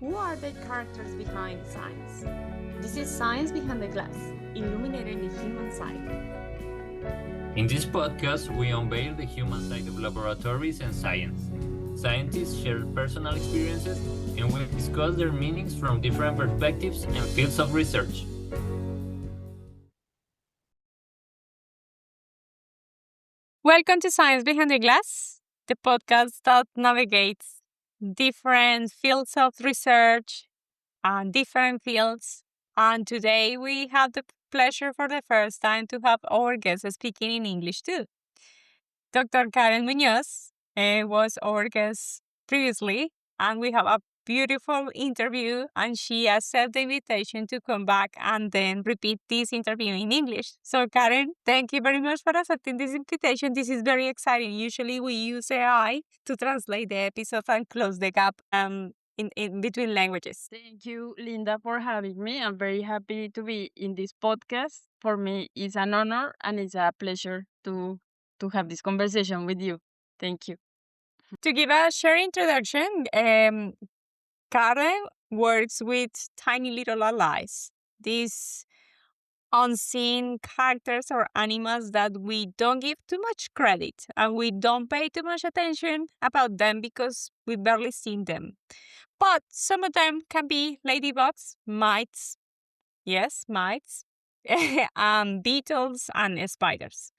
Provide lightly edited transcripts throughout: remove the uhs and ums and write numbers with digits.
Who are the characters behind science? This is Science Behind the Glass, illuminating the human side. In this podcast, we unveil the human side of laboratories and science. Scientists share personal experiences and we discuss their meanings from different perspectives and fields of research. Welcome to Science Behind the Glass, the podcast that navigates different fields of research and different fields. And today we have the pleasure for the first time to have our guest speaking in English too. Dr. Karen Muñoz was our guest previously, and we have a beautiful interview, and she accepted the invitation to come back and then repeat this interview in English. So, Karen, thank you very much for accepting this invitation. This is very exciting. Usually, we use AI to translate the episodes and close the gap in between languages. Thank you, Linda, for having me. I'm very happy to be in this podcast. For me, it's an honor and it's a pleasure to have this conversation with you. Thank you. To give a short introduction, Karen works with tiny little allies. These unseen characters or animals that we don't give too much credit and we don't pay too much attention about them because we barely seen them. But some of them can be ladybugs, mites, yes, mites, beetles and spiders.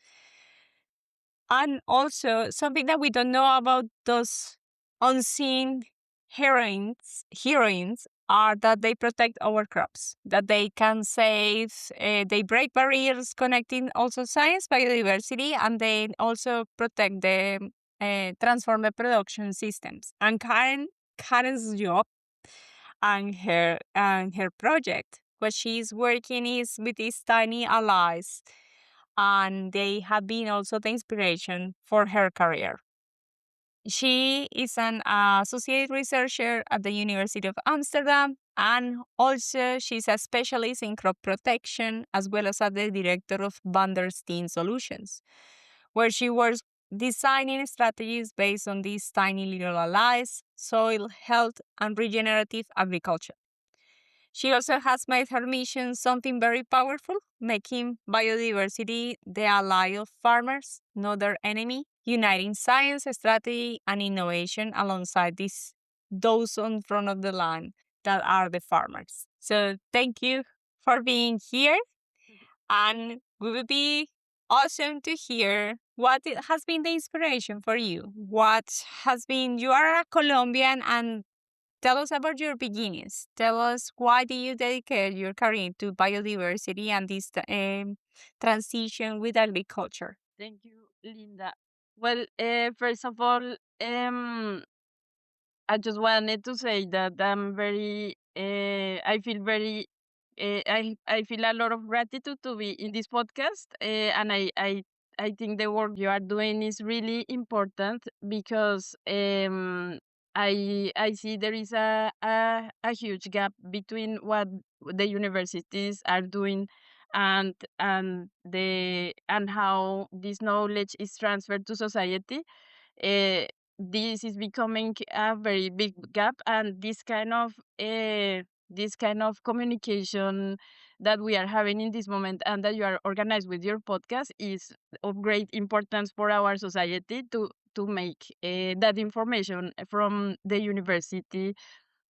And also something that we don't know about those unseen heroines are that they protect our crops, that they can save, they break barriers connecting also science, biodiversity, and they also protect the transform the production systems. And Karen's job and her project, what she's working is with these tiny allies, and they have been also the inspiration for her career. She is an associate researcher at the University of Amsterdam, and also she's a specialist in crop protection, as well as the director of Balloustium Solutions, where she works designing strategies based on these tiny little allies, soil health, and regenerative agriculture. She also has made her mission something very powerful, making biodiversity the ally of farmers, not their enemy, uniting science, strategy, and innovation alongside those on front of the line that are the farmers. So thank you for being here, and it would be awesome to hear what has been the inspiration for you. You are a Colombian, and tell us about your beginnings. Tell us why do you dedicate your career to biodiversity and this transition with agriculture? Thank you, Linda. Well, first of all, I just wanted to say that I'm very, I feel very, I feel a lot of gratitude to be in this podcast, and I think the work you are doing is really important because I see there is a huge gap between what the universities are doing and how this knowledge is transferred to society. uh, this is becoming a very big gap, and this kind of communication that we are having in this moment and that you are organized with your podcast is of great importance for our society to make that information from the university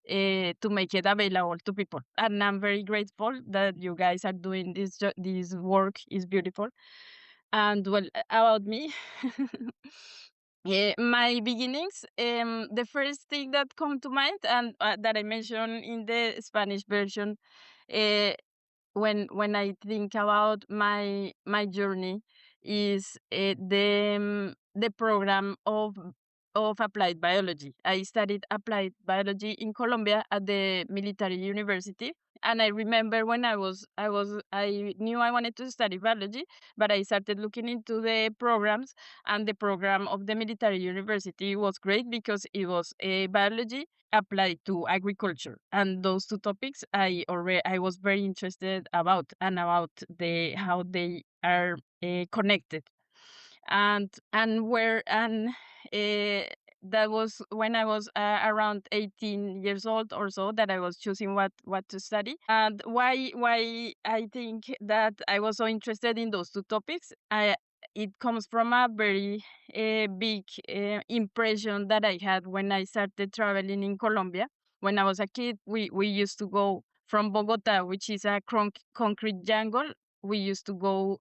to make it available to people. And I'm very grateful that you guys are doing this work is beautiful. And well, about me, my beginnings, the first thing that come to mind and that I mentioned in the Spanish version, uh, when I think about my journey, is the program of applied biology. I studied applied biology in Colombia at the military university, and I remember when I knew I wanted to study biology, but I started looking into the programs, and the program of the military university was great because it was a biology applied to agriculture, and those two topics I was very interested about, and about the how they are connected, and where and uh, that was when I was around 18 years old or so, that I was choosing what to study. And why I think that I was so interested in those two topics, it comes from a very big impression that I had when I started traveling in Colombia. When I was a kid, we used to go from Bogota, which is a concrete jungle. We used to go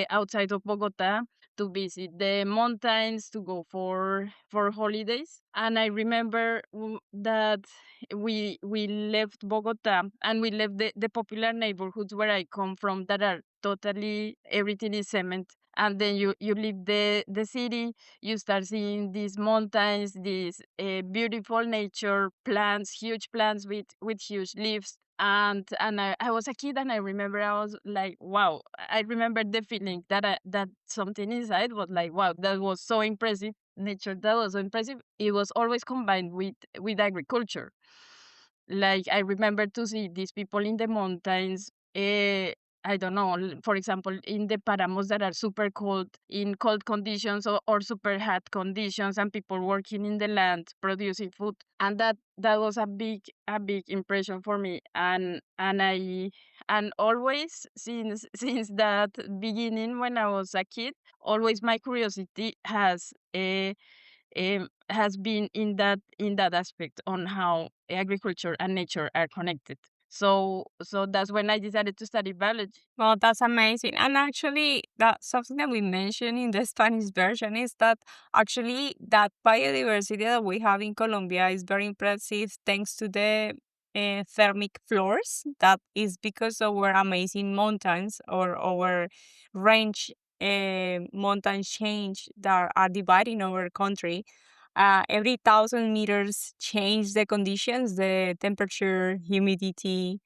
outside of Bogota to visit the mountains, to go for holidays. And I remember that we left Bogota, and we left the popular neighborhoods where I come from, that are totally, everything is cement. And then you leave the city, you start seeing these mountains, these beautiful nature, plants, huge plants with huge leaves. And I was a kid, and I remember I was like, wow. I remember the feeling that something inside was like, wow, that was so impressive. Nature, that was so impressive. It was always combined with agriculture. Like, I remember to see these people in the mountains. I don't know, for example, in the paramos that are super cold, in cold conditions, or super hot conditions, and people working in the land producing food. And that was a big impression for me. And always, since that beginning, when I was a kid, always my curiosity has been in that aspect, on how agriculture and nature are connected. So that's when I decided to study biology. Well, that's amazing. And actually, that's something that we mentioned in the Spanish version, is that actually that biodiversity that we have in Colombia is very impressive thanks to the thermic floors. That is because of our amazing mountains, or our range mountain change that are dividing our country. Every 1,000 meters change the conditions, the temperature, humidity,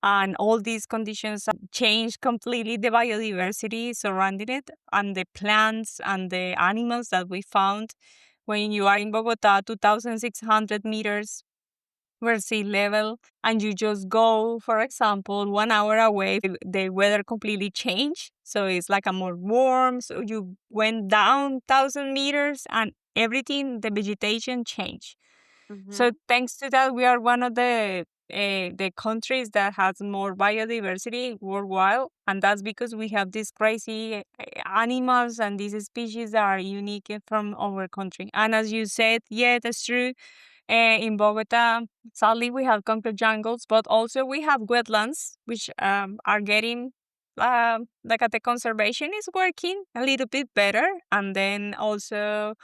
and all these conditions change completely the biodiversity surrounding it, and the plants and the animals that we found. When you are in Bogota, 2,600 meters were sea level, and you just go, for example, 1 hour away, the weather completely changed. So it's like a more warm. So you went down 1,000 meters, and everything, the vegetation changed. So Hmm. thanks to that, we are one of the countries that has more biodiversity worldwide, and that's because we have these crazy animals and these species that are unique from our country. And as you said, yeah, that's true. In Bogota, sadly, we have concrete jungles, but also we have wetlands, which are getting like the conservation is working a little bit better. And then also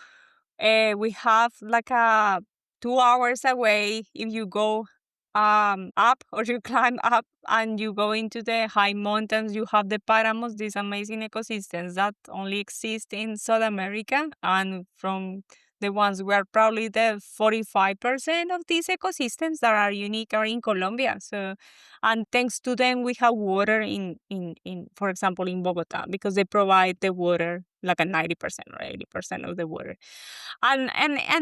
we have like 2 hours away, if you go up, or you climb up and you go into the high mountains, you have the paramos, these amazing ecosystems that only exist in South America. And from the ones, we are probably the 45% of these ecosystems that are unique are in Colombia. So, and thanks to them, we have water in for example, in Bogota, because they provide the water like a 90% or 80% of the water. And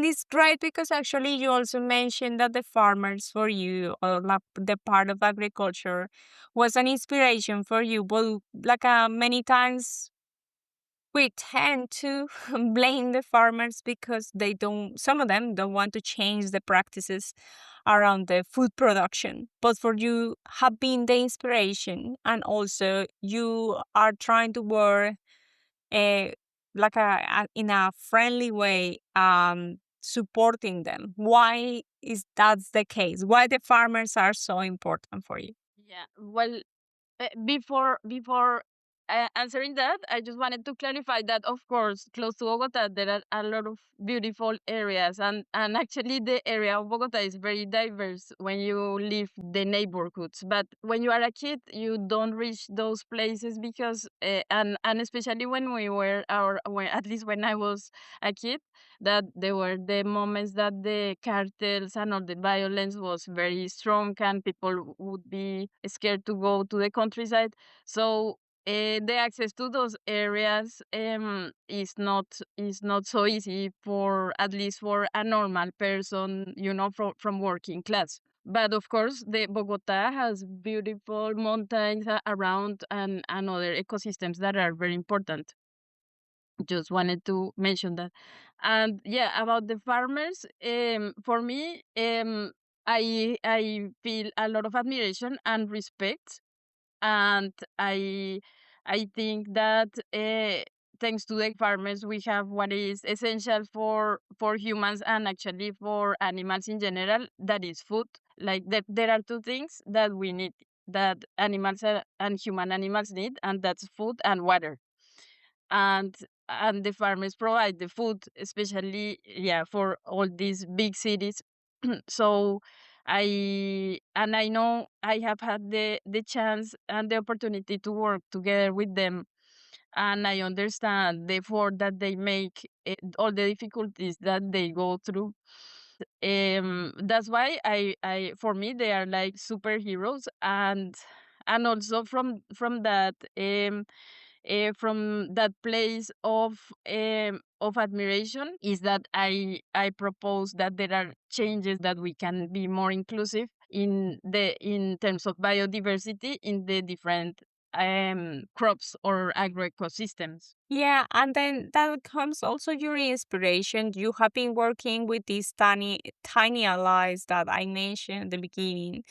it's great because actually you also mentioned that the farmers for you, or like the part of agriculture, was an inspiration for you. But like many times we tend to blame the farmers because some of them don't want to change the practices around the food production. But for you, have been the inspiration, and also you are trying to work eh, like in a friendly way, supporting them. Why is that the case? Why the farmers are so important for you? Yeah. Well, before answering that, I just wanted to clarify that, of course, close to Bogota, there are a lot of beautiful areas, and actually the area of Bogota is very diverse when you leave the neighborhoods. But when you are a kid, you don't reach those places because, and especially when we were, or when, at least when I was a kid, that there were the moments that the cartels and all the violence was very strong, and people would be scared to go to the countryside. So the access to those areas is not so easy, for at least for a normal person, from working class. But of course, the Bogota has beautiful mountains around, and other ecosystems that are very important. Just wanted to mention that. And yeah, about the farmers, for me, I feel a lot of admiration and respect, and I think that thanks to the farmers, we have what is essential for humans and actually for animals in general. That is food. Like there are two things that we need, that animals and human animals need, and that's food and water. And the farmers provide the food, especially yeah, for all these big cities. So I know I have had the chance and the opportunity to work together with them, and I understand the effort that they make, all the difficulties that they go through. That's why I for me they are like superheroes. And also from that place of admiration is that I propose that there are changes that we can be more inclusive in terms of biodiversity in the different crops or agroecosystems. Yeah, and then that comes also your inspiration. You have been working with these tiny allies that I mentioned at the beginning,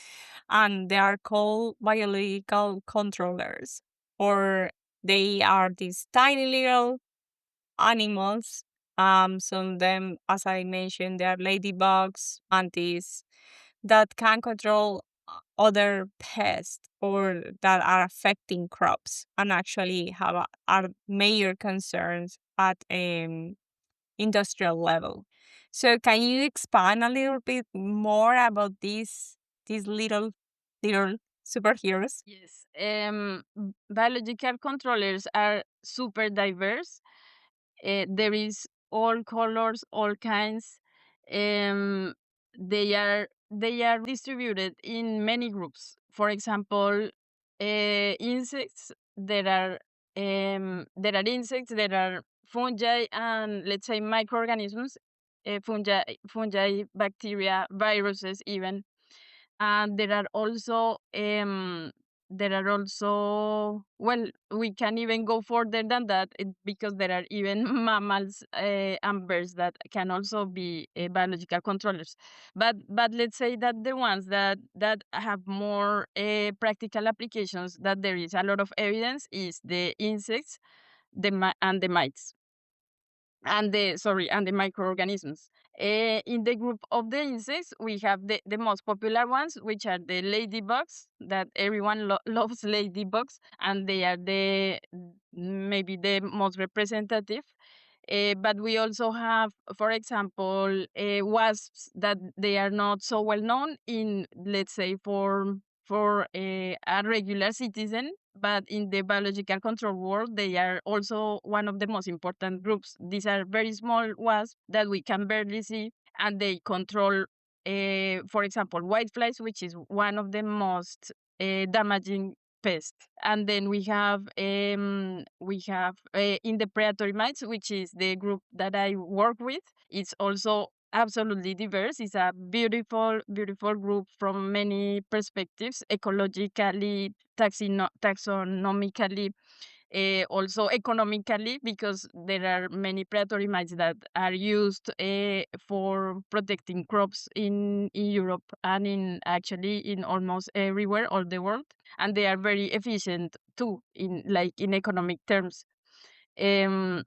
and they are called biological controllers, or they are these tiny little animals. Some of them, as I mentioned, they are ladybugs, mantis, that can control other pests or that are affecting crops and actually are major concerns at industrial level. So can you expand a little bit more about these little superheroes? Yes. Biological controllers are super diverse. There is all colors, all kinds. Um, they are distributed in many groups. For example, insects. There are insects. There are fungi and let's say microorganisms, fungi, bacteria, viruses, even. And well, we can even go further than that, because there are even mammals and birds that can also be biological controllers. But let's say that the ones that have more practical applications, that there is a lot of evidence, is the insects, and the mites, and the microorganisms. In the group of the insects, we have the most popular ones, which are the ladybugs, that everyone loves ladybugs, and they are the maybe the most representative. But we also have, for example, wasps, that they are not so well known in, let's say, for a regular citizen, but in the biological control world, they are also one of the most important groups. These are very small wasps that we can barely see, and they control, for example, whiteflies, which is one of the most damaging pests. And then we have in the predatory mites, which is the group that I work with. It's also absolutely diverse. It's a beautiful, beautiful group from many perspectives, ecologically, taxonomically, also economically, because there are many predatory mites that are used for protecting crops in Europe, and in actually in almost everywhere all the world, and they are very efficient too in economic terms. Um,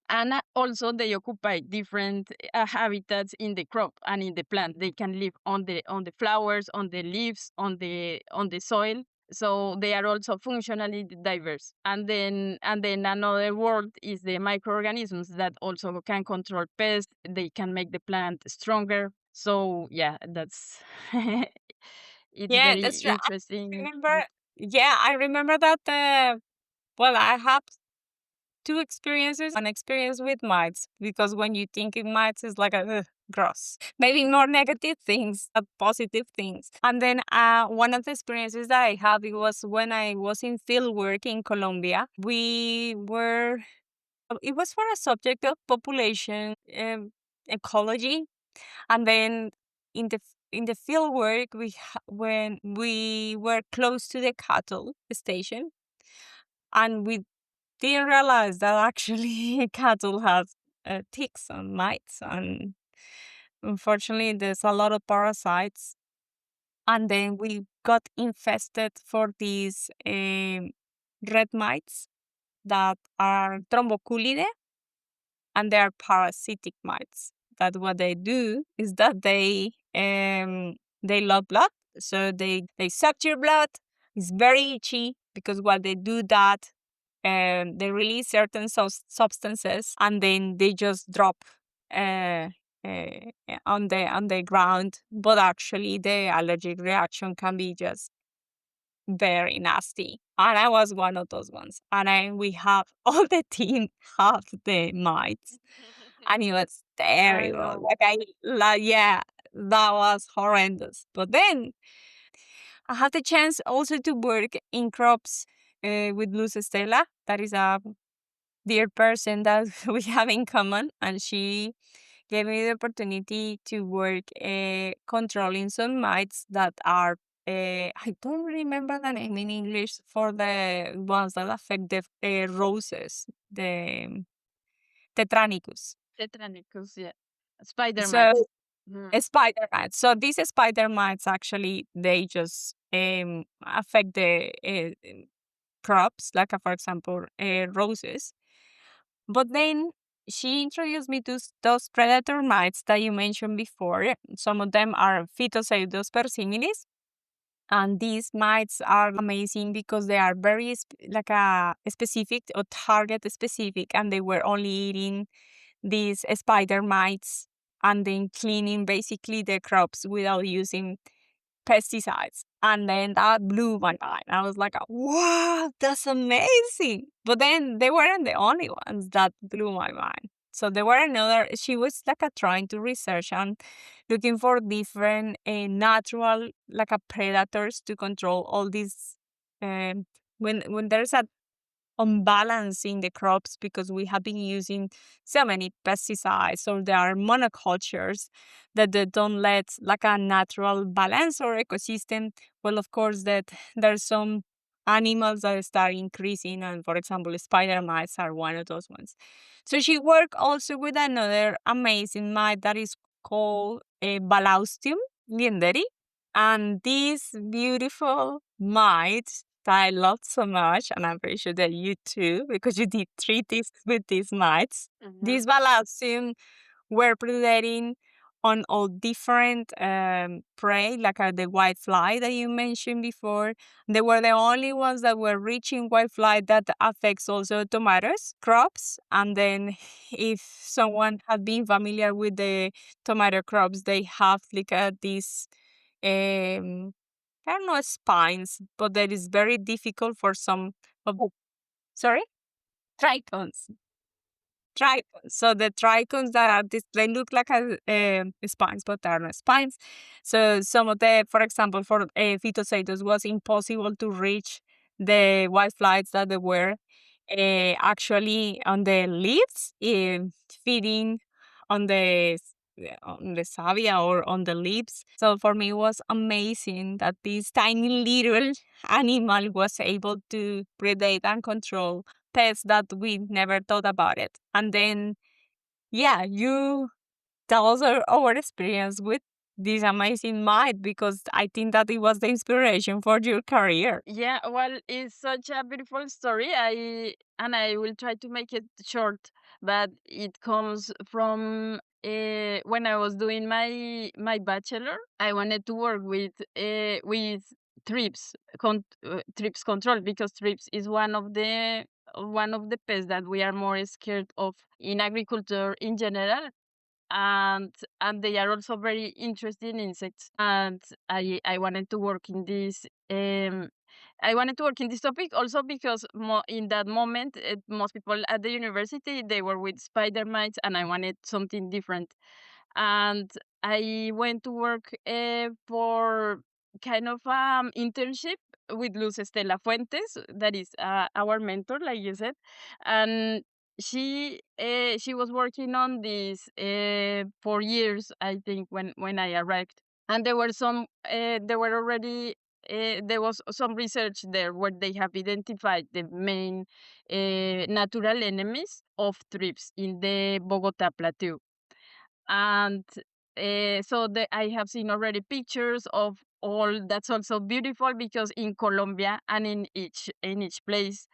and also they occupy different habitats in the crop and in the plant. They can live on the flowers, on the leaves, on the soil. So they are also functionally diverse. And then another world is the microorganisms, that also can control pests. They can make the plant stronger. So yeah, that's it's Yeah, very that's true. interesting. Remember, yeah, I remember that. Well, I have two experiences. One experience with mites, because when you think of mites, it's like a gross. Maybe more negative things than positive things. And then one of the experiences that I had, it was when I was in field work in Colombia. It was for a subject of population ecology, and then in the field work, when we were close to the cattle station, and we didn't realize that actually cattle has ticks and mites, and unfortunately, there's a lot of parasites. And then we got infested for these red mites that are thromboculidae, and they are parasitic mites. That what they do is that they love blood, so they suck your blood. It's very itchy because while they do that, they release certain substances, and then they just drop uh, on the ground. But actually, the allergic reaction can be just very nasty. And I was one of those ones. And we have all the team have the mites, and it was I terrible. know. Yeah, that was horrendous. But then I had the chance also to work in crops with Luz Estela. That is a dear person that we have in common, and she gave me the opportunity to work controlling some mites that are. I don't remember the name in English for the ones that affect the roses, the Tetranicus. Tetranicus, yeah. Spider mites. So Mhm. spider mites. So these spider mites actually they just affect the crops, like for example roses. But then she introduced me to those predator mites that you mentioned before. Some of them are Phytoceudus persimilis. And these mites are amazing because they are very like a specific or target specific, and they were only eating these spider mites and then cleaning basically the crops without using pesticides. And then that blew my mind. I was like, wow, that's amazing. But then they weren't the only ones that blew my mind. So there were another, she was like trying to research and looking for different natural like predators to control all these. Um, when there's a unbalance in the crops because we have been using so many pesticides, or there are monocultures that they don't let like a natural balance or ecosystem. Well, of course that there's some animals that start increasing, and for example spider mites are one of those ones. So she worked also with another amazing mite that is called a Balloustium Mites, and these beautiful mites that I loved so much, and I'm pretty sure that you too, because you did 3 tips with these mites. Mhm. These Balloustium were predating on all different prey, like the white fly that you mentioned before. They were the only ones that were reaching white fly that affects also tomatoes, crops. And then if someone had been familiar with the tomato crops, they have like these um, I don't know spines, but that is very difficult for some of the, sorry, trichomes. Trichomes. So the trichomes that are this, they look like spines, but they are not spines. So some of the, for example, for Phytocetus was impossible to reach the whiteflies that they were actually on the leaves, feeding on the savia or on the leaves. So for me, it was amazing that this tiny little animal was able to predate and control pests that we never thought about it. And then, yeah, you tell us our experience with this amazing mite, because I think that it was the inspiration for your career. Yeah, well, it's such a beautiful story. I will try to make it short, but it comes from when I was doing my bachelor. I wanted to work with trips, trips control, because trips is one of the pests that we are more scared of in agriculture in general, and they are also very interesting insects. And I wanted to work in this I wanted to work in this topic also because in that moment most people at the university, they were with spider mites, and I wanted something different. And I went to work for kind of internship with Luz Estela Fuentes, that is our mentor, like you said. And she was working on this for years, I think, when I arrived. And there were already there was some research there where they have identified the main natural enemies of thrips in the Bogota Plateau. And I have seen already pictures of all. That's also beautiful because in Colombia and in each place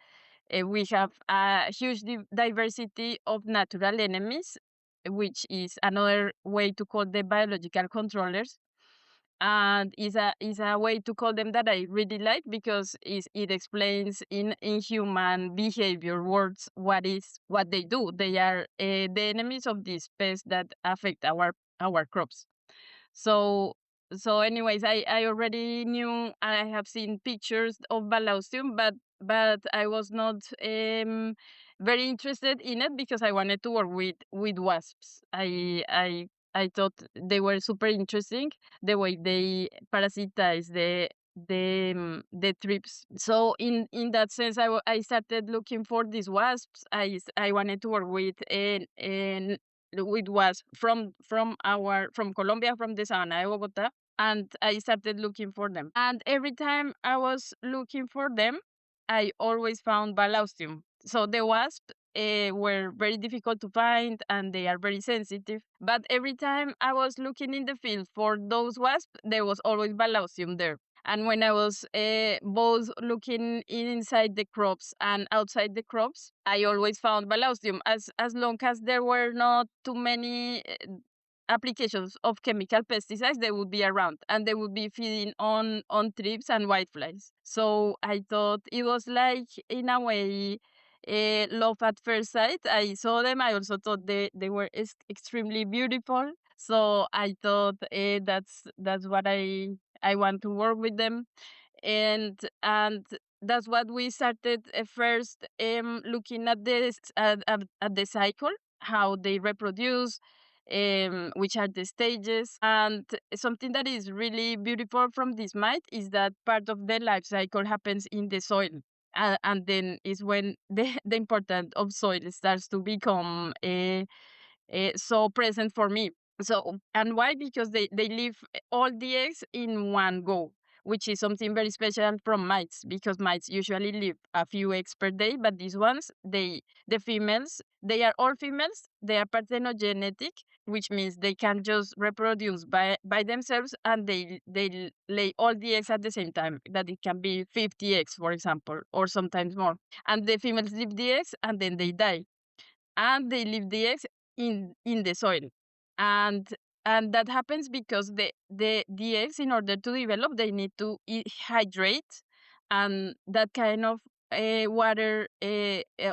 we have a huge diversity of natural enemies, which is another way to call the biological controllers, and is a way to call them that I really like because it explains in human behavior words what they do. They are the enemies of these pests that affect our crops. So anyways, I already knew. I have seen pictures of Balloustium, but I was not very interested in it because I wanted to work with wasps. I thought they were super interesting the way they parasitize the thrips. So in that sense, I started looking for these wasps. I wanted to work with wasps from Colombia, from the Sabana de Bogota, and I started looking for them. And every time I was looking for them, I always found Balloustium. So the wasps were very difficult to find and they are very sensitive. But every time I was looking in the field for those wasps, there was always Balloustium there. And when I was both looking inside the crops and outside the crops, I always found Balloustium. As long as there were not too many applications of chemical pesticides, they would be around and they would be feeding on thrips and whiteflies. So I thought it was like, in a way, love at first sight. I saw them. I also thought they were extremely beautiful. So I thought that's what I want to work with them, and that's what we started first looking at this at the cycle, how they reproduce, which are the stages. And something that is really beautiful from this mite is that part of the life cycle happens in the soil. And then is when the importance of soil starts to become so present for me. So, and why? Because they leave all the eggs in one go, which is something very special from mites, because mites usually leave a few eggs per day, but these ones, the females, they are all females, they are parthenogenetic, which means they can just reproduce by themselves, and they lay all the eggs at the same time, that it can be 50 eggs, for example, or sometimes more. And the females leave the eggs and then they die, and they leave the eggs in the soil. And that happens because the eggs, in order to develop, they need to hydrate, and that kind of water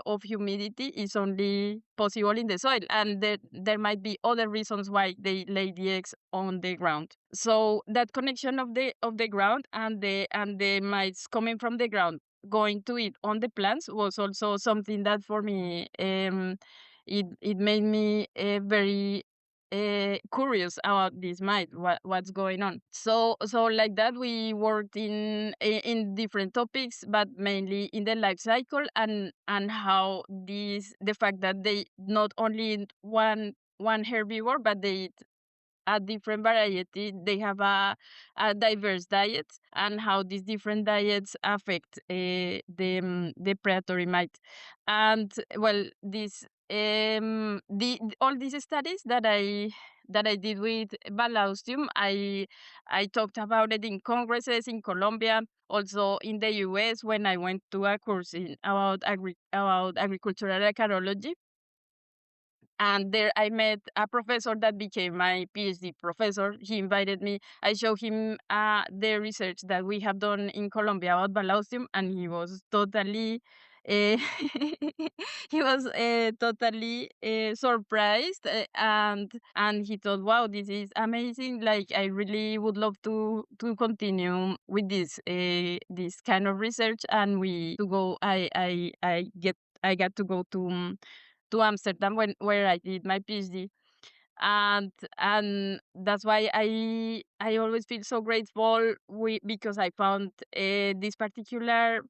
of humidity is only possible in the soil, and there might be other reasons why they lay the eggs on the ground. So that connection of the ground and the mites coming from the ground going to eat on the plants was also something that, for me, it made me very curious about this mite, what's going on. So like that, we worked in different topics, but mainly in the life cycle, and how the fact that they not only eat one herbivore, but they eat a different variety. They have a diverse diet, and how these different diets affect the predatory mite. And well, this all these studies that I did with Balloustium, I talked about it in congresses in Colombia, also in the US, when I went to a course about agricultural ecology. And there I met a professor that became my PhD professor. He invited me. I showed him the research that we have done in Colombia about Balloustium, and he was totally he was totally surprised, and he thought, "Wow, this is amazing! Like, I really would love to continue with this kind of research." And we to go. I got to go to Amsterdam where I did my PhD. and that's why I always feel so grateful because I found this particular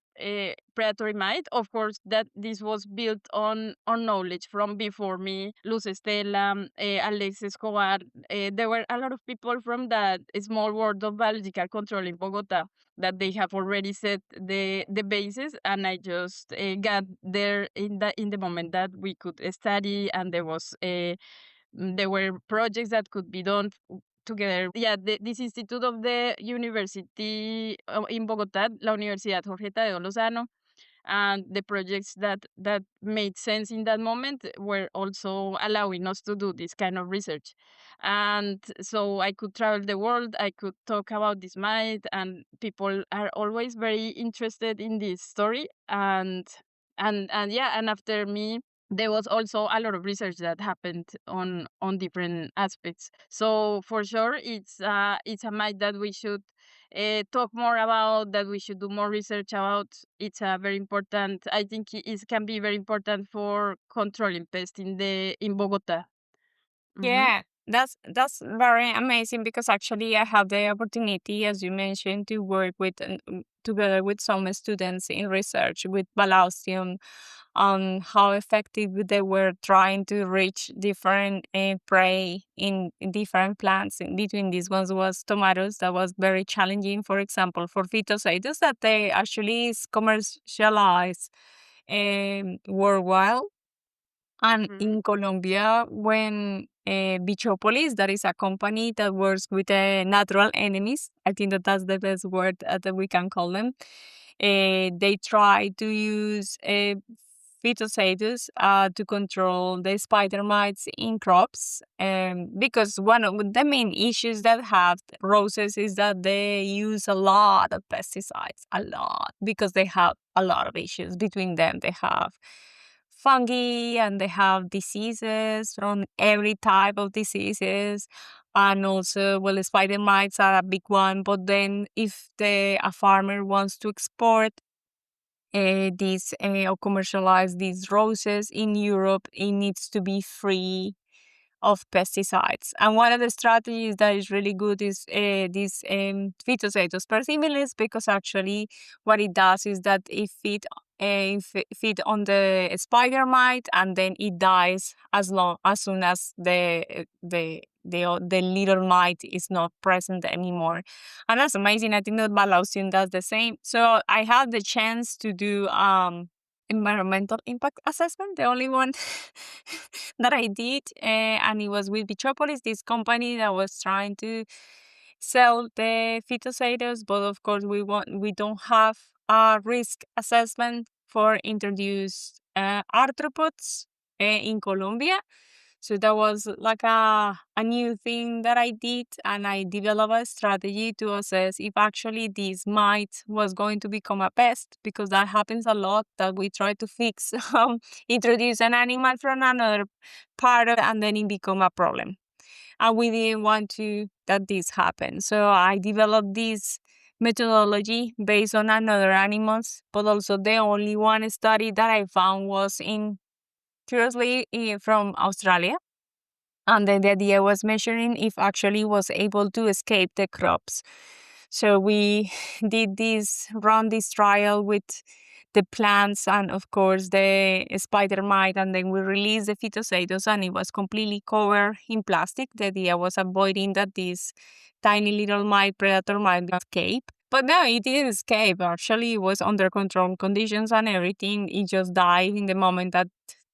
predatory mite. Of course, that this was built on knowledge from before me, Luz Estela, Alex Escobar. There were a lot of people from that small world of biological control in Bogota that they have already set the basis, and I just got there in the moment that we could study, and there were projects that could be done together. Yeah, this institute of the university in Bogota, La Universidad Jorge Tadeo Lozano, and the projects that made sense in that moment were also allowing us to do this kind of research. And so I could travel the world, I could talk about this mite, and people are always very interested in this story. And yeah, and after me there was also a lot of research that happened on different aspects. So for sure it's a mite that we should talk more about, that we should do more research about. It's a very important, I think it can be very important for controlling pests in Bogota. Mm-hmm. Yeah, that's very amazing because actually I have the opportunity, as you mentioned, to work with together with some students in research with Balloustium on how effective they were trying to reach different prey in different plants. In between these ones was tomatoes. That was very challenging. For example, for phytocytos that they actually is commercialized worldwide. And Mm-hmm. in Colombia, when Bichopolis, that is a company that works with natural enemies, I think that that's the best word that we can call them. They try to use phytocytos to control the spider mites in crops. Because one of the main issues that have roses is that they use a lot of pesticides, a lot, because they have a lot of issues between them. They have fungi and they have diseases from every type of diseases. And also, well, spider mites are a big one. But then, if a farmer wants to export these or commercialize these roses in Europe, it needs to be free of pesticides. And one of the strategies that is really good is this Phytocetus persimilis, because actually what it does is that it feed on the spider mite, and then it dies as soon as the little mite is not present anymore. And that's amazing. I think that Balaustian does the same. So I had the chance to do environmental impact assessment, the only one that I did, and it was with Bichopolis, this company that was trying to sell the phytocytos, but of course we don't have a risk assessment for introduced arthropods in Colombia. So that was like a new thing that I did, and I developed a strategy to assess if actually this mite was going to become a pest, because that happens a lot, that we try to fix, introduce an animal from another part of, and then it become a problem. And we didn't want to that this happen. So I developed this methodology based on another animals, but also the only one study that I found was curiously from Australia. And then the idea was measuring if actually was able to escape the crops. So we run this trial with the plants and of course the spider mite, and then we released the phytocytos, and it was completely covered in plastic. The idea was avoiding that this tiny little mite, predator might escape. But no, it didn't escape. Actually, it was under control conditions and everything. It just died in the moment that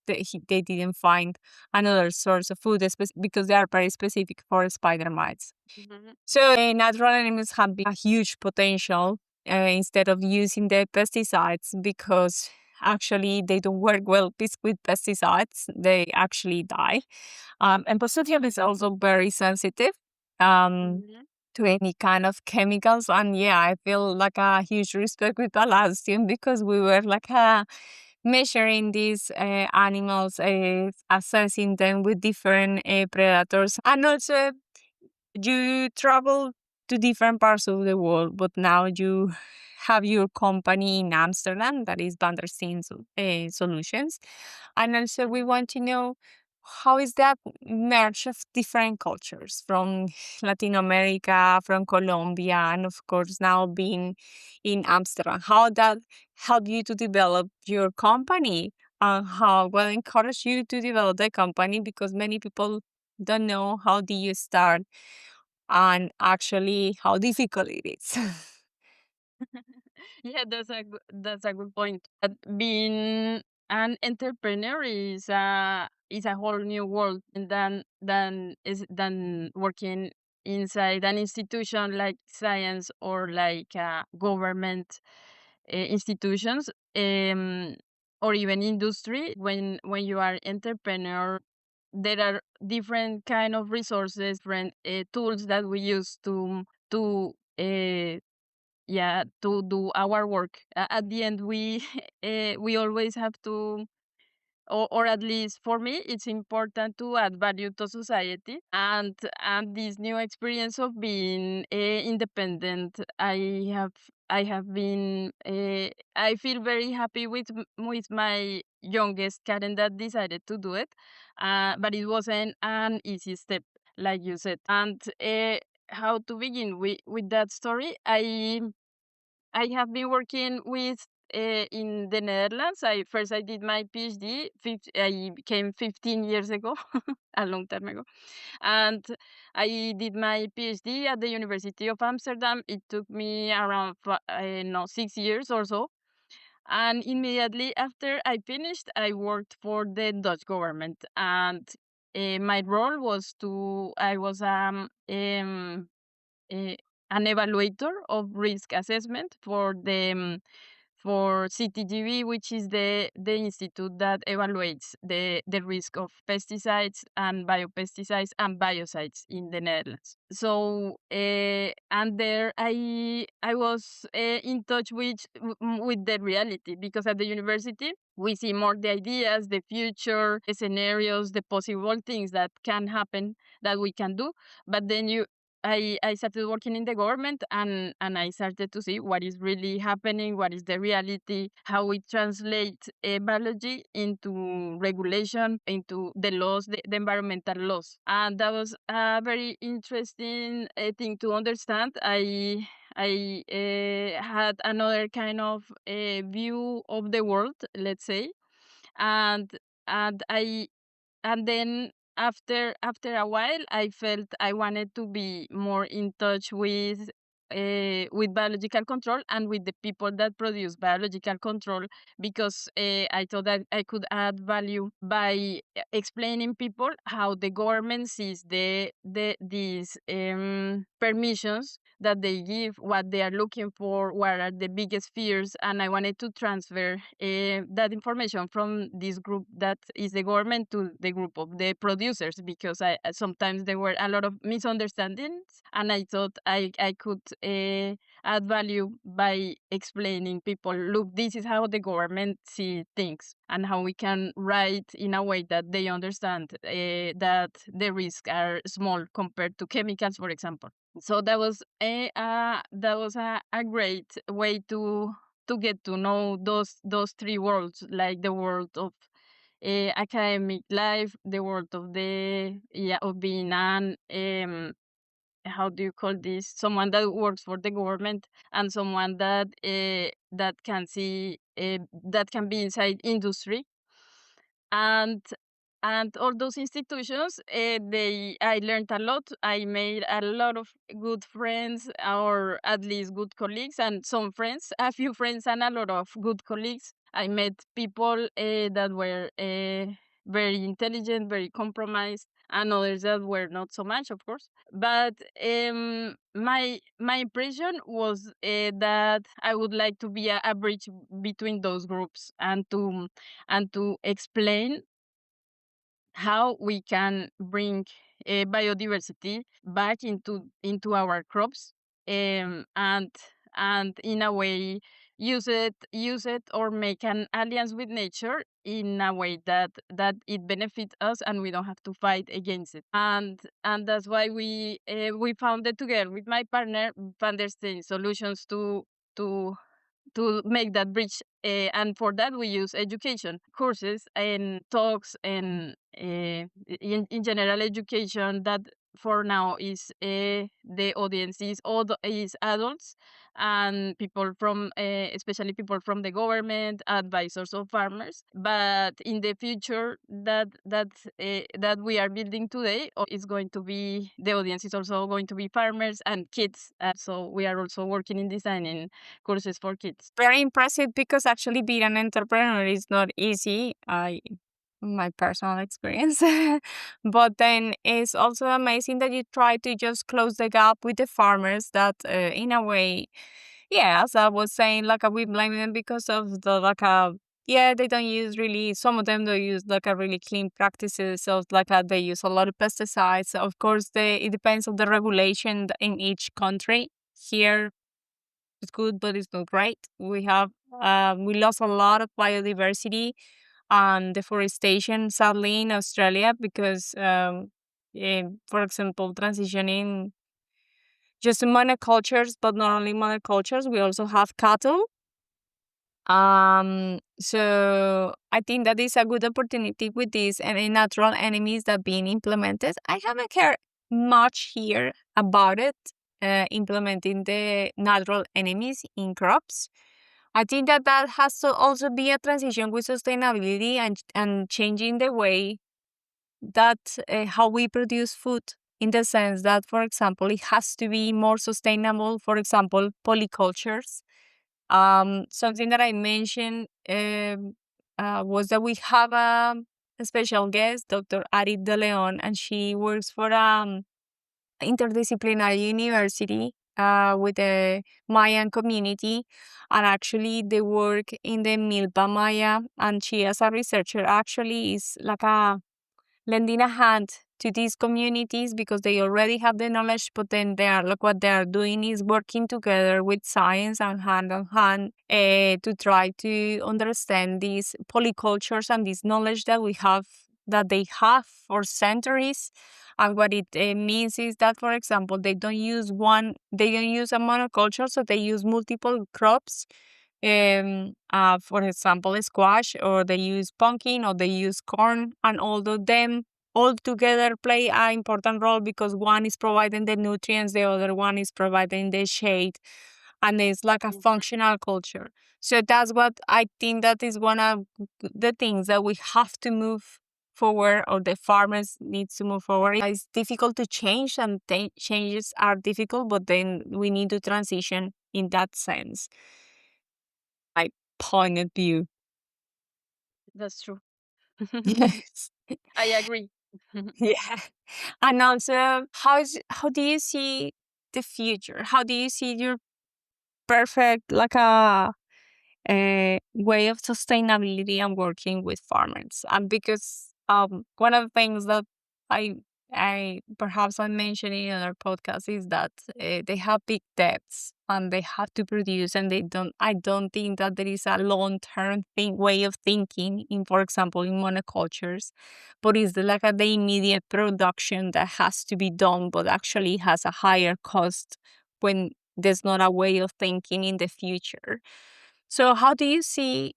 they didn't find another source of food, because they are very specific for spider mites. Mm-hmm. So natural enemies have a huge potential instead of using the pesticides, because actually they don't work well with pesticides. They actually die. And Positive is also very sensitive Mm-hmm. to any kind of chemicals. And yeah, I feel like a huge respect with Balloustium, because we were like measuring these animals, assessing them with different predators. And also, you travel to different parts of the world, but now you have your company in Amsterdam, that is Vandersteen Solutions. And also, we want to know how is that merge of different cultures from Latin America, from Colombia, and of course now being in Amsterdam? How that helped you to develop your company, and how well encouraged you to develop the company? Because many people don't know how do you start and actually how difficult it is. Yeah, that's a good point. Being an entrepreneur is a whole new world than working inside an institution like science or like government institutions, um, or even industry. When you are entrepreneur, there are different kind of resources, different tools that we use to yeah, to do our work. At the end, we we always have to, or at least for me, it's important to add value to society. And this new experience of being independent, I have been I feel very happy with my youngest Karen that decided to do it, but it wasn't an easy step, like you said. And how to begin with that story? I have been working with in the Netherlands. I did my PhD. I came 15 years ago, a long time ago, and I did my PhD at the University of Amsterdam. It took me around no 6 years or so. And immediately after I finished, I worked for the Dutch government, and my role was I was eh, an evaluator of risk assessment for CTGB, which is the institute that evaluates the risk of pesticides and biopesticides and biocides in the Netherlands. So and there I was in touch with the reality, because at the university we see more the ideas, the future, the scenarios, the possible things that can happen that we can do. But then I started working in the government, and I started to see what is really happening, what is the reality, how we translate biology into regulation, into the laws, the environmental laws. And that was a very interesting thing to understand. I had another kind of view of the world, let's say. And and I and then after a while, I felt I wanted to be more in touch with biological control and with the people that produce biological control, because I thought that I could add value by explaining people how the government sees these permissions that they give, what they are looking for, what are the biggest fears. And I wanted to transfer that information from this group that is the government to the group of the producers, because sometimes there were a lot of misunderstandings, and I thought I could add value by explaining people, look, this is how the government see things, and how we can write in a way that they understand that the risks are small compared to chemicals, for example. So that was a great way to get to know those three worlds, like the world of academic life, the world of of being an how do you call this, someone that works for the government, and someone that can see that can be inside industry. And and all those institutions, they I learned a lot. I made a lot of good friends, or at least good colleagues, and some friends, a few friends, and a lot of good colleagues. I met people that were very intelligent, very compromised, and others that were not so much, of course. But my impression was that I would like to be a bridge between those groups, and to explain how we can bring biodiversity back into our crops, and in a way use it or make an alliance with nature in a way that it benefits us, and we don't have to fight against it. And that's why we founded together with my partner Van der Steen Solutions to to make that bridge. And for that, we use education, courses, and talks, and in general education that for now is the audience is is adults and people from especially people from the government, advisors of farmers. But in the future, that we are building today is going to be, the audience is also going to be farmers and kids. So we are also working in designing courses for kids. Very impressive, because actually being an entrepreneur is not easy. My personal experience. But then it's also amazing that you try to just close the gap with the farmers that, in a way, yeah, as I was saying, like, we blame them because of the, like, yeah, they don't use really, some of them don't use, like, a really clean practices. So, like, they use a lot of pesticides. Of course, it depends on the regulation in each country. Here, it's good, but it's not great. We lost a lot of biodiversity and deforestation, sadly, in Australia, because, for example, transitioning just to monocultures, but not only monocultures, we also have cattle. So I think that is a good opportunity with these and natural enemies that being implemented. I haven't heard much here about it, implementing the natural enemies in crops. I think that that has to also be a transition with sustainability and changing the way that, how we produce food, in the sense that, for example, it has to be more sustainable. For example, polycultures. Something that I mentioned, was that we have a special guest, Dr. Ari De Leon, and she works for interdisciplinary university with the Mayan community, and actually they work in the Milpa Maya, and she, as a researcher, actually is like a lending a hand to these communities because they already have the knowledge, but then they are, like, what they are doing is working together with science and hand on hand, to try to understand these polycultures and this knowledge that we have, that they have for centuries. And what it means is that, for example, they don't use a monoculture, so they use multiple crops. For example, squash, or they use pumpkin, or they use corn, and all of them all together play an important role, because one is providing the nutrients, the other one is providing the shade, and it's like a functional culture. So that's what I think that is one of the things that we have to move forward, or the farmers needs to move forward. It's difficult to change, and changes are difficult, but then we need to transition in that sense. My point of view. That's true. Yes. I agree. Yeah. And also, how do you see the future? How do you see your perfect, like, a way of sustainability and working with farmers? And because one of the things that I I perhaps I mentioned in other podcasts is that, they have big debts and they have to produce, and I don't think that there is a long term way of thinking in, for example, in monocultures, but it's like the immediate production that has to be done, but actually has a higher cost when there's not a way of thinking in the future. So how do you see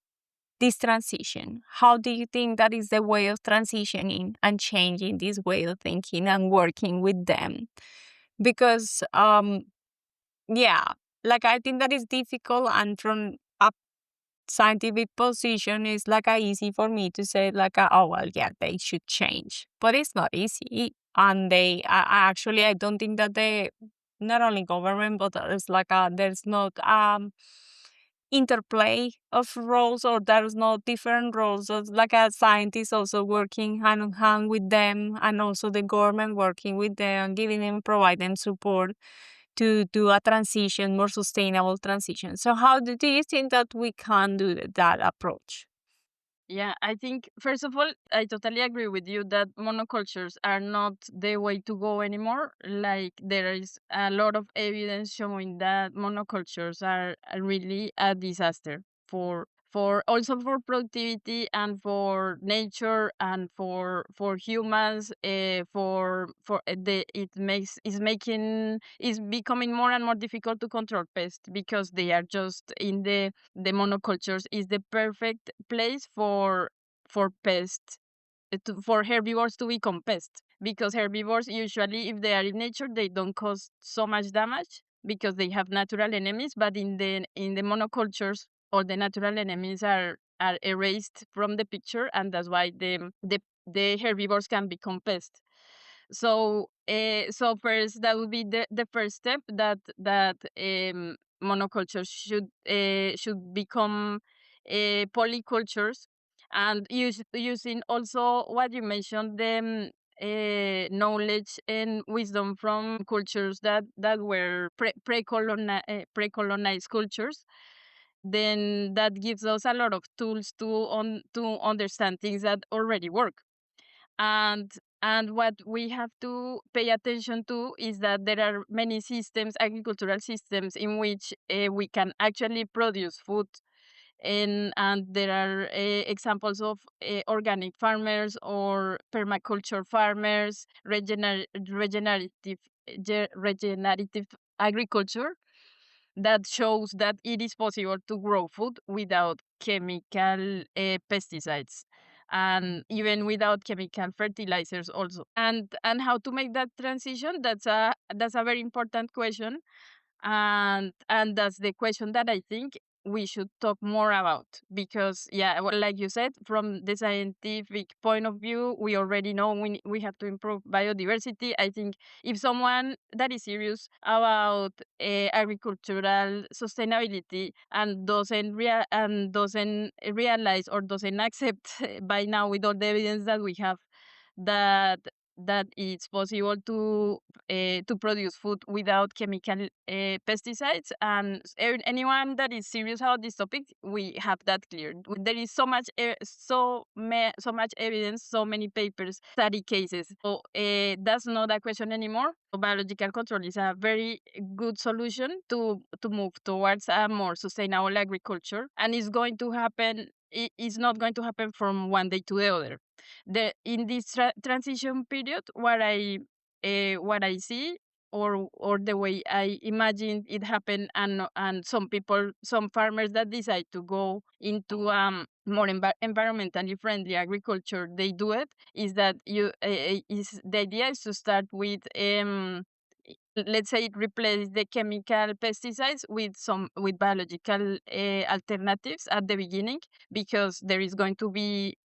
this transition? How do you think that is the way of transitioning and changing this way of thinking and working with them? Because, yeah, like, I think that is difficult, and from a scientific position, it's like easy for me to say, like, oh well, yeah, they should change, but it's not easy. And actually, I don't think that they, not only government, but there's not interplay of roles, or there's no different roles. So it's like a scientist also working hand in hand with them, and also the government working with them, giving them, provide them support to do a transition, more sustainable transition. So how do you think that we can do that approach? Yeah, I think first of all, I totally agree with you that monocultures are not the way to go anymore. Like, there is a lot of evidence showing that monocultures are really a disaster for also for productivity and for nature and for humans, for the it makes is becoming more and more difficult to control pests because they are just in the monocultures is the perfect place for pests, for herbivores to become pests, because herbivores usually, if they are in nature, they don't cause so much damage because they have natural enemies. But in the monocultures, all the natural enemies are erased from the picture, and that's why the herbivores can become pests. So first, that would be the first step, that monocultures should become polycultures, and using also what you mentioned, the knowledge and wisdom from cultures that were pre-colonized cultures. Then that gives us a lot of tools to understand things that already work. And what we have to pay attention to is that there are many systems, agricultural systems, in which we can actually produce food. And there are examples of organic farmers or permaculture farmers, regenerative agriculture, that shows that it is possible to grow food without chemical pesticides, and even without chemical fertilizers also. And how to make that transition, that's a very important question. And that's the question that I think we should talk more about, because yeah, well, like you said, from the scientific point of view, we already know we have to improve biodiversity. I think if someone that is serious about agricultural sustainability and doesn't realize or doesn't accept by now, with all the evidence that we have, that it's possible to produce food without chemical pesticides. And anyone that is serious about this topic, we have that clear. There is so much so much evidence, so many papers, study cases. So that's not a question anymore. So biological control is a very good solution to move towards a more sustainable agriculture, and it's going to happen. It's not going to happen from one day to the other. In this transition period, what I see, or the way I imagine it happen, and some farmers that decide to go into more environmentally friendly agriculture, they do it, is that the idea is to start with let's say, replace the chemical pesticides with biological alternatives at the beginning, because there is going to be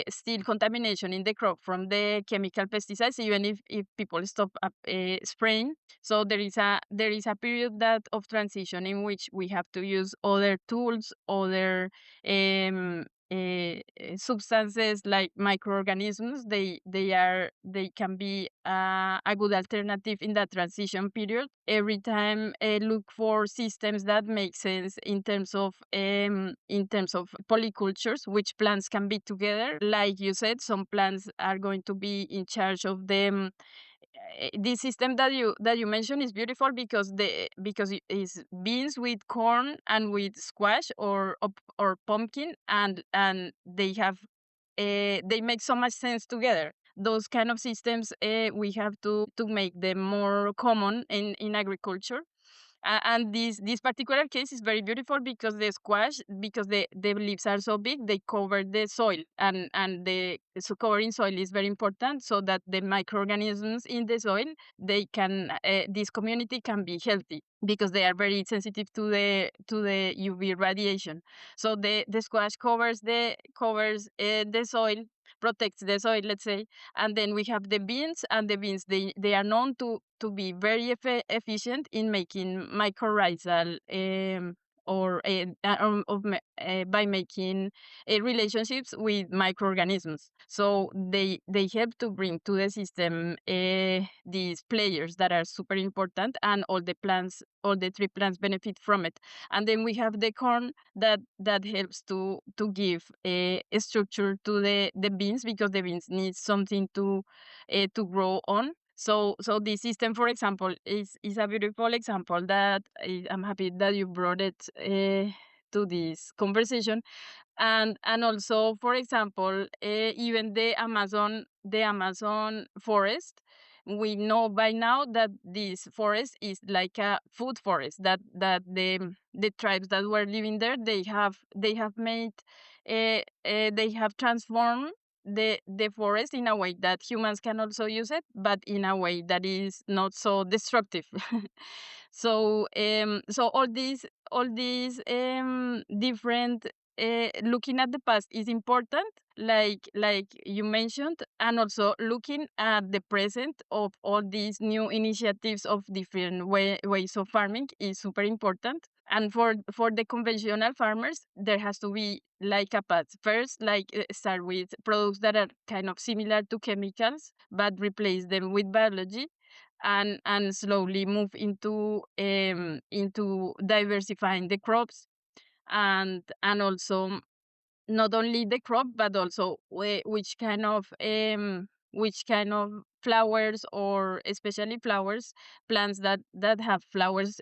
still contamination in the crop from the chemical pesticides, even if people stop spraying. So there is a period that of transition in which we have to use other tools, other um, substances like microorganisms. They can be a good alternative in that transition period. Every time look for systems that make sense in terms of polycultures, which plants can be together. Like you said, some plants are going to be in charge of them. This system that you mentioned is beautiful, because it is beans with corn and with squash or pumpkin, and they make so much sense together. Those kind of systems, we have to make them more common in agriculture. And this particular case is very beautiful, because the squash, because the leaves are so big, they cover the soil, and so covering soil is very important, so that the microorganisms in the soil, this community can be healthy, because they are very sensitive to the UV radiation. So the squash covers the soil, protects the soil, let's say. And then we have the beans, and the beans, they are known to be very efficient in making mycorrhizal by making relationships with microorganisms. So they help to bring to the system these players that are super important, and all the tree plants benefit from it. And then we have the corn that helps to give a structure to the beans, because the beans need something to grow on. So this system, for example, is a beautiful example that I'm happy that you brought it to this conversation. And also, for example, even the Amazon forest, we know by now that this forest is like a food forest, that the tribes that were living there, they have made they have transformed the forest in a way that humans can also use it, but in a way that is not so destructive. So all these different, looking at the past is important, like you mentioned, and also looking at the present of all these new initiatives of different ways of farming is super important. And for the conventional farmers, there has to be like a path. First, like start with products that are kind of similar to chemicals, but replace them with biology, and slowly move into diversifying the crops, and also not only the crop, but also which kind of flowers, or especially flowers, plants that have flowers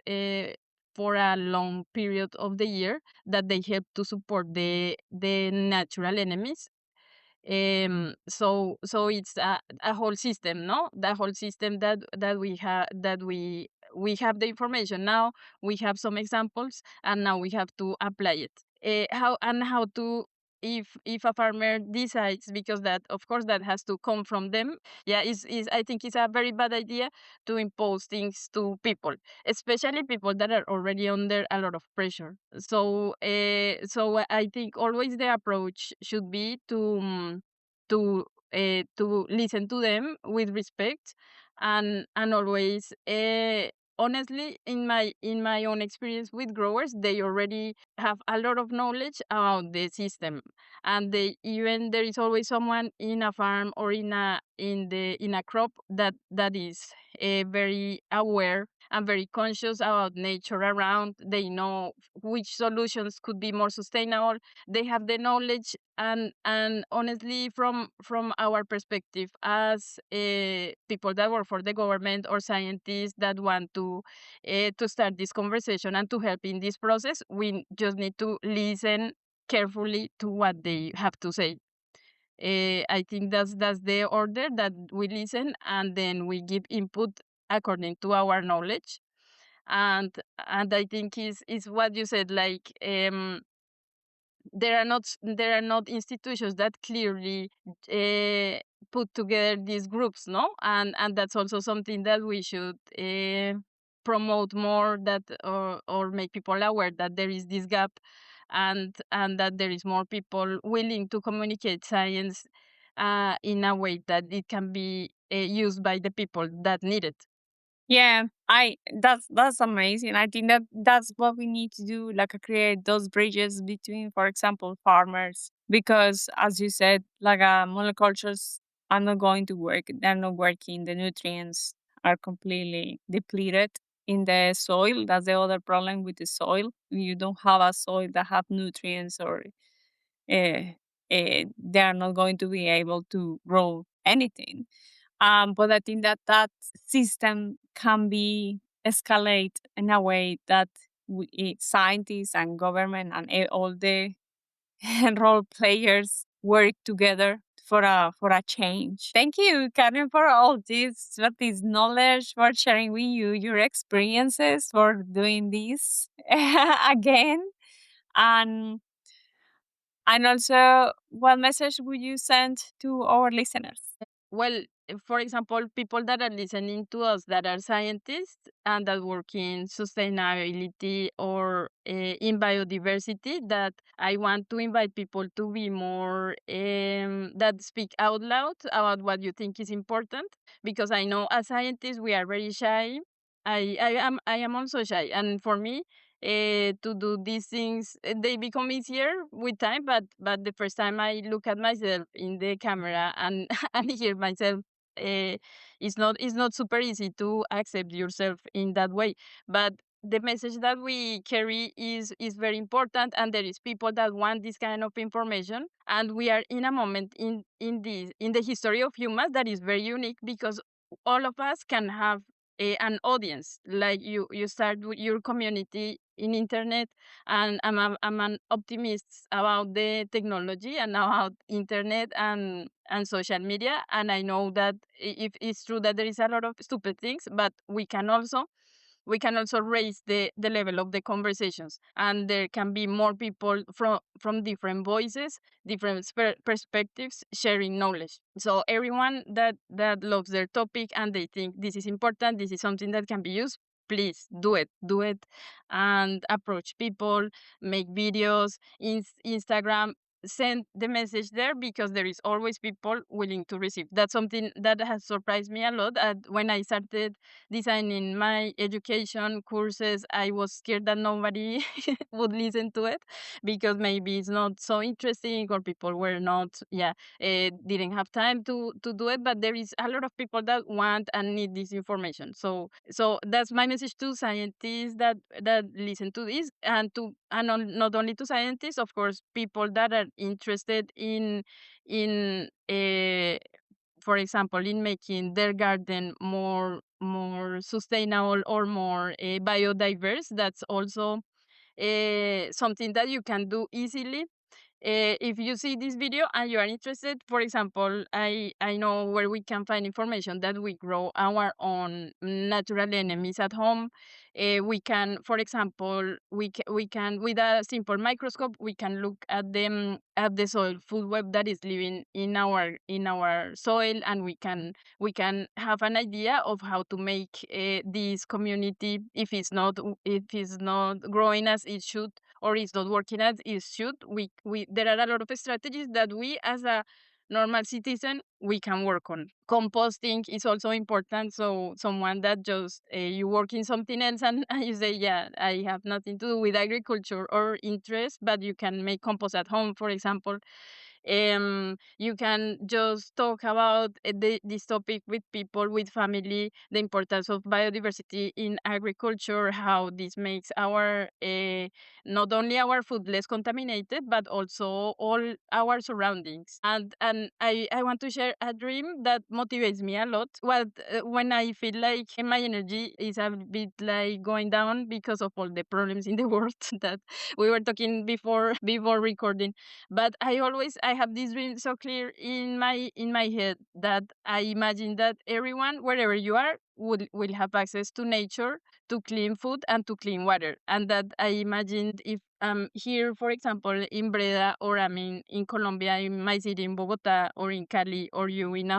for a long period of the year, that they help to support the natural enemies. So it's a whole system, no? The whole system that we have, that we have the information now, we have some examples, and now we have to apply it. How to, if a farmer decides, because that, of course, that has to come from them. Yeah, is I think it's a very bad idea to impose things to people, especially people that are already under a lot of pressure. So I think always the approach should be to listen to them with respect, and always, honestly, in my own experience with growers, they already have a lot of knowledge about the system, and there is always someone in a farm, or in a crop, that is very aware and very conscious about nature around. They know which solutions could be more sustainable. They have the knowledge, and honestly, from our perspective as people that work for the government, or scientists that want to start this conversation and to help in this process, we just need to listen carefully to what they have to say. I think that's the order, that we listen, and then we give input according to our knowledge. And I think is what you said, like, there are not institutions that clearly uh, put together these groups, no? And that's also something that we should promote more, that, or make people aware that there is this gap, and that there is more people willing to communicate science in a way that it can be used by the people that need it. Yeah, I that's amazing. I think that that's what we need to do, like create those bridges between, for example, farmers, because as you said, like monocultures are not going to work. They're not working. The nutrients are completely depleted in the soil. That's the other problem with the soil. You don't have a soil that have nutrients, or uh, they are not going to be able to grow anything. But I think that that system can be escalate in a way that scientists and government and all the role players work together for a change. Thank you, Karen, for all this, for this knowledge, for sharing with you your experiences, for doing this again. And and also, what message would you send to our listeners? Well, for example, people that are listening to us, that are scientists and that work in sustainability, or in biodiversity, that I want to invite people to be more, that speak out loud about what you think is important, because I know as scientists we are very shy. I am also shy, and for me, to do these things, they become easier with time. But the first time I look at myself in the camera, and and hear myself, uh, it's not super easy to accept yourself in that way. But the message that we carry is very important, and there is people that want this kind of information, and we are in a moment in the history of humans that is very unique, because all of us can have an audience. Like, you start with your community in internet, and I'm an optimist about the technology and about internet and social media. And I know that if it's true that there is a lot of stupid things, but we can also raise the level of the conversations, and there can be more people from different voices, different perspectives, sharing knowledge. So everyone that loves their topic and they think this is important, this is something that can be used, please do it, and approach people, make videos in Instagram, send the message there, because there is always people willing to receive. That's something that has surprised me a lot. When I started designing my education courses, I was scared that nobody would listen to it, because maybe it's not so interesting, or people were not, didn't have time to do it. But there is a lot of people that want and need this information. So that's my message to scientists that listen to this, not only to scientists, of course, people that are interested in for example, in making their garden more sustainable or more biodiverse. That's also something that you can do easily. If you see this video and you are interested, for example, I know where we can find information that we grow our own natural enemies at home. We can, for example, we can, with a simple microscope, we can look at the soil food web that is living in our soil, and we can have an idea of how to make this community, if it's not growing as it should, or is not working as it should. We There are a lot of strategies that we, as a normal citizen, we can work on. Composting is also important. So someone that just you work in something else, and you say, yeah, I have nothing to do with agriculture or interest, but you can make compost at home, for example. You can just talk about this topic with people, with family, the importance of biodiversity in agriculture, how this makes our not only our food less contaminated, but also all our surroundings. And I want to share a dream that motivates me a lot. When I feel like my energy is a bit like going down because of all the problems in the world that we were talking before recording. But I have this dream so clear in my head, that I imagine that everyone, wherever you are, will have access to nature, to clean food, and to clean water. And that I imagined, if I'm here, for example, in Breda, or I'm in Colombia, in my city, in Bogota, or in Cali, or you in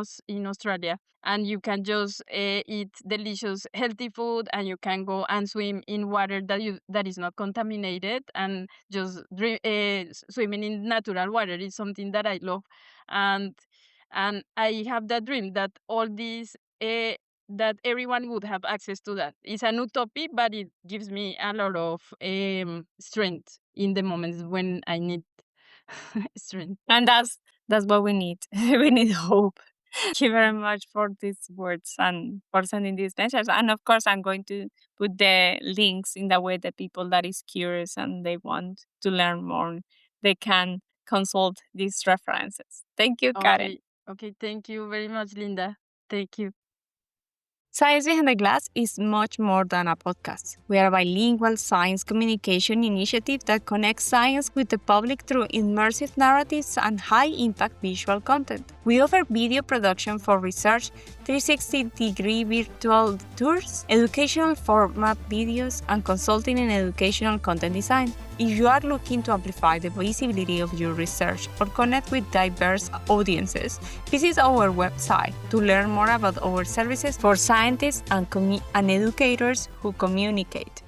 Australia, and you can just eat delicious, healthy food, and you can go and swim in water that is not contaminated, and just swimming in natural water is something that I love. And and I have that dream that all these that everyone would have access to that. It's an utopia, but it gives me a lot of strength in the moments when I need strength. And that's what we need. We need hope. Thank you very much for these words and for sending these messages. And of course, I'm going to put the links in the way that people that is curious and they want to learn more, they can consult these references. Thank you, Karen. Okay, thank you very much, Linda. Thank you. Science Behind the Glass is much more than a podcast. We are a bilingual science communication initiative that connects science with the public through immersive narratives and high-impact visual content. We offer video production for research, 360-degree virtual tours, educational format videos, and consulting in educational content design. If you are looking to amplify the visibility of your research or connect with diverse audiences, visit our website to learn more about our services for scientists and educators who communicate.